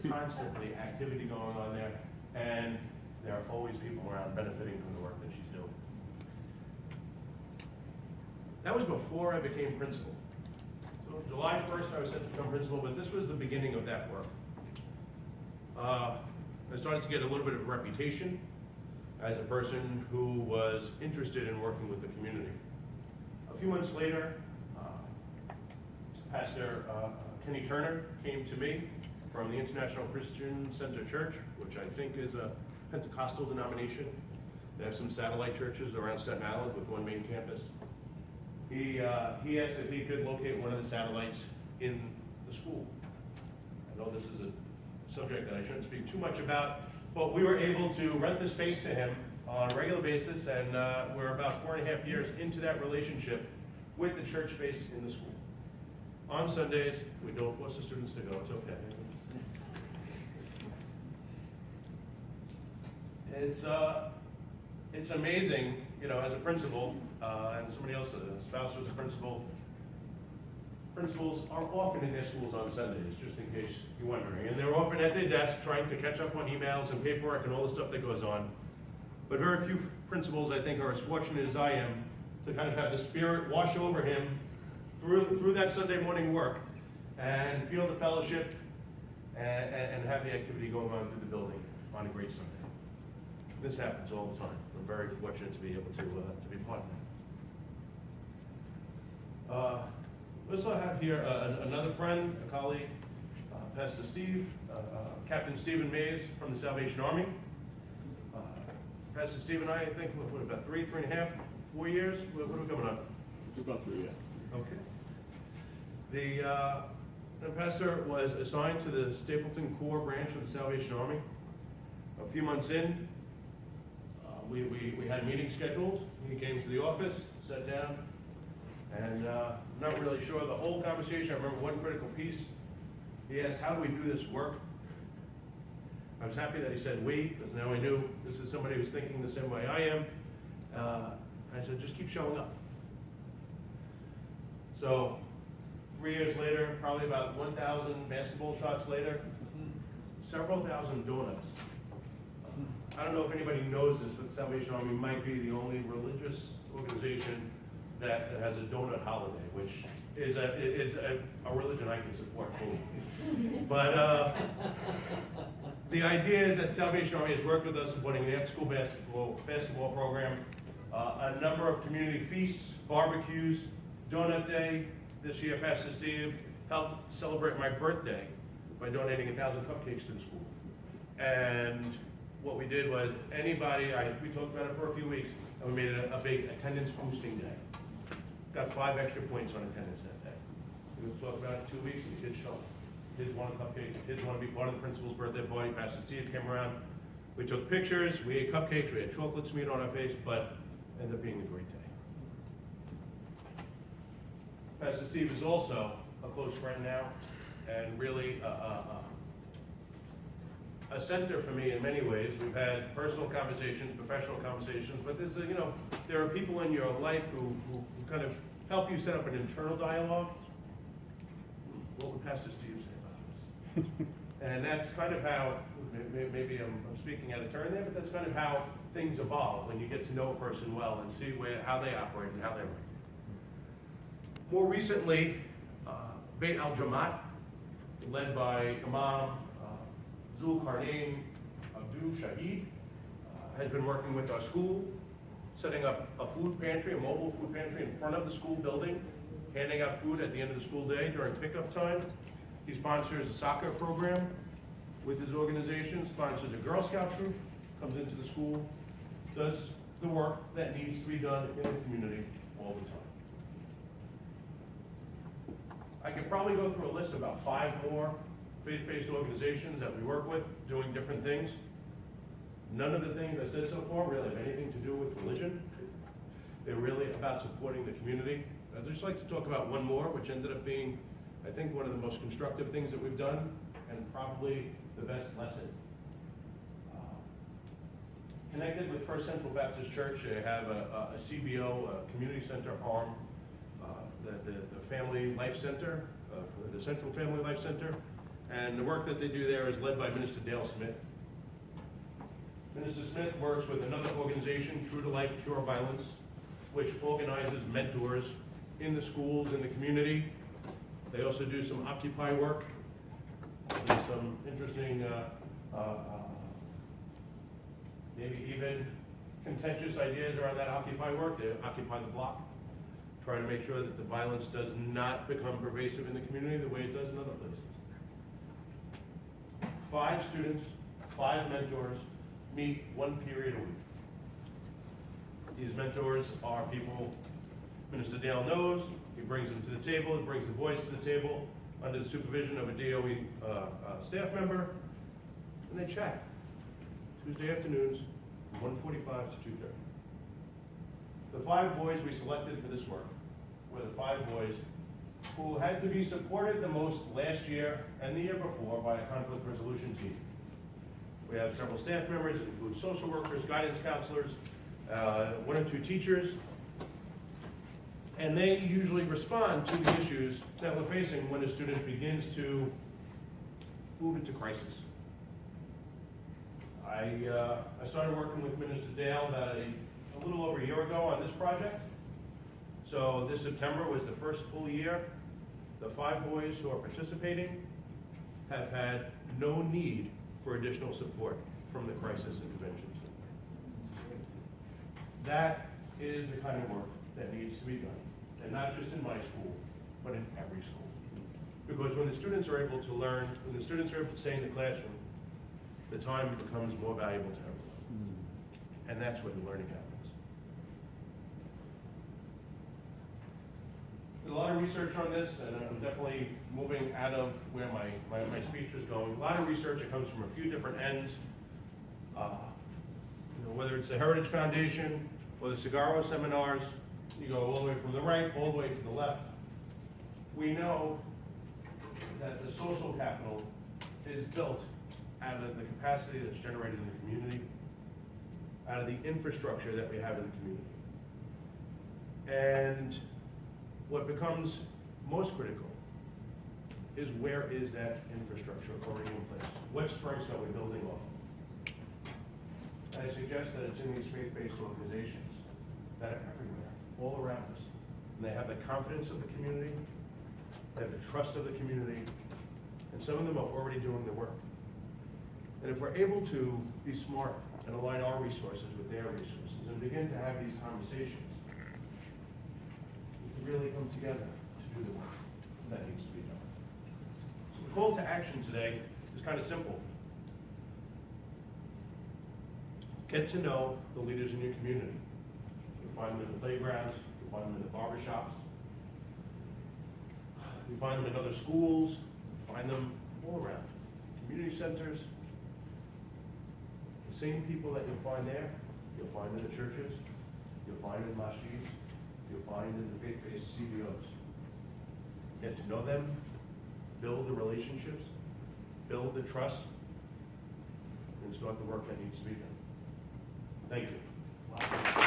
constantly activity going on there, and there are always people around benefiting from the work that she's doing. That was before I became principal. So July 1st, I was set to become principal, but this was the beginning of that work. I started to get a little bit of reputation as a person who was interested in working with the community. A few months later, Pastor Kenny Turner came to me from the International Christian Center Church, which I think is a Pentecostal denomination. They have some satellite churches around Staten Island with one main campus. He asked if he could locate one of the satellites in the school. I know this is a subject that I shouldn't speak too much about, but we were able to rent the space to him on a regular basis, and we're about 4.5 years into that relationship with the church space in the school. On Sundays, we don't force the students to go, it's okay. It's amazing, you know, as a principal, and somebody else, a spouse who's a principal, principals are often in their schools on Sundays, just in case you're wondering. And they're often at their desk trying to catch up on emails and paperwork and all the stuff that goes on. But very few principals, I think, are as fortunate as I am to kind of have the Spirit wash over him through that Sunday morning work and feel the fellowship and have the activity going on through the building on a great Sunday. This happens all the time. I'm very fortunate to be able to be part of that. We also have here another friend, a colleague, Pastor Steve, Captain Stephen Mays from the Salvation Army. Pastor Steve and I think, what about 3.5, 4 years? What are we coming up? It's about 3, yeah. Okay. The pastor was assigned to the Stapleton Corps branch of the Salvation Army. A few months in, we had a meeting scheduled. He came to the office, sat down, and not really sure the whole conversation. I remember one critical piece. He asked, how do we do this work? I was happy that he said we, because now I knew this is somebody who's thinking the same way I am. I said, just keep showing up. So 3 years later, probably about 1,000 basketball shots later, several thousand donuts. I don't know if anybody knows this, but the Salvation Army might be the only religious organization that has a donut holiday, which is a religion I can support fully. But the idea is that Salvation Army has worked with us in putting an after-school basketball program, a number of community feasts, barbecues, donut day. This year, Pastor Steve helped celebrate my birthday by donating 1,000 cupcakes to the school. And what we did was we talked about it for a few weeks, and we made it a big attendance boosting day. Got 5 extra points on attendance that day. We talked about it in 2 weeks, and the kids showed up. Kids wanted cupcakes, kids wanted to be part of the principal's birthday party. Pastor Steve came around. We took pictures, we ate cupcakes, we had chocolate smeared on our face, but it ended up being a great day. Pastor Steve is also a close friend now, and really a center for me in many ways. We've had personal conversations, professional conversations, but there are people in your life who kind of help you set up an internal dialogue. What would Pastor Steve say about this? And that's kind of how, maybe I'm speaking out of turn there, but that's kind of how things evolve when you get to know a person well and see how they operate and how they work. More recently, Beit al-Jamaat, led by Imam Zulkarnain Abdul Shahid, has been working with our school, setting up a food pantry, a mobile food pantry in front of the school building, handing out food at the end of the school day during pickup time. He sponsors a soccer program with his organization, sponsors a Girl Scout troop, comes into the school, does the work that needs to be done in the community all the time. I could probably go through a list of about 5 more faith-based organizations that we work with doing different things. None of the things I said so far really have anything to do with religion. They're really about supporting the community. I'd just like to talk about one more, which ended up being, I think, one of the most constructive things that we've done, and probably the best lesson. Connected with First Central Baptist Church, they have a CBO, a community center arm, the Family Life Center, the Central Family Life Center. And the work that they do there is led by Minister Dale Smith. Minister Smith works with another organization, True to Life Cure Violence, which organizes mentors in the schools, in the community. They also do some Occupy work, do some interesting, maybe even contentious ideas around that Occupy work. They occupy the block, try to make sure that the violence does not become pervasive in the community the way it does in other places. 5 students, 5 mentors, meet 1 period a week. These mentors are people Minister Dale knows. He brings them to the table, he brings the boys to the table under the supervision of a DOE staff member, and they chat. Tuesday afternoons, from 1:45 to 2:30. The 5 boys we selected for this work were the 5 boys who had to be supported the most last year and the year before by a conflict resolution team. We have several staff members, it includes social workers, guidance counselors, 1 or 2 teachers, and they usually respond to the issues that we're facing when a student begins to move into crisis. I started working with Minister Dale about a little over a year ago on this project. So this September was the first full year. The 5 boys who are participating have had no need for additional support from the crisis interventions. That is the kind of work that needs to be done, and not just in my school, but in every school. Because when the students are able to learn, when the students are able to stay in the classroom, the time becomes more valuable to everyone. And that's where the learning happens. There's a lot of research on this, and I'm definitely moving out of where my speech was going. A lot of research that comes from a few different ends. Whether it's the Heritage Foundation or the Cigarro seminars, you go all the way from the right, all the way to the left. We know that the social capital is built out of the capacity that's generated in the community, out of the infrastructure that we have in the community. And what becomes most critical is, where is that infrastructure already in place? What strengths are we building off? I suggest that it's in these faith-based organizations that are everywhere, all around us. And they have the confidence of the community, they have the trust of the community, and some of them are already doing the work. And if we're able to be smart and align our resources with their resources and begin to have these conversations, we can really come together to do the work that needs to be done. So the call to action today is kind of simple. Get to know the leaders in your community. You find them in the playgrounds, you find them in the barbershops, you find them in other schools, you find them all around. Community centers. The same people that you'll find there, you'll find in the churches, you'll find in masjids, you'll find in the faith-based CBOs. Get to know them, build the relationships, build the trust, and start the work that needs to be done. Thank you.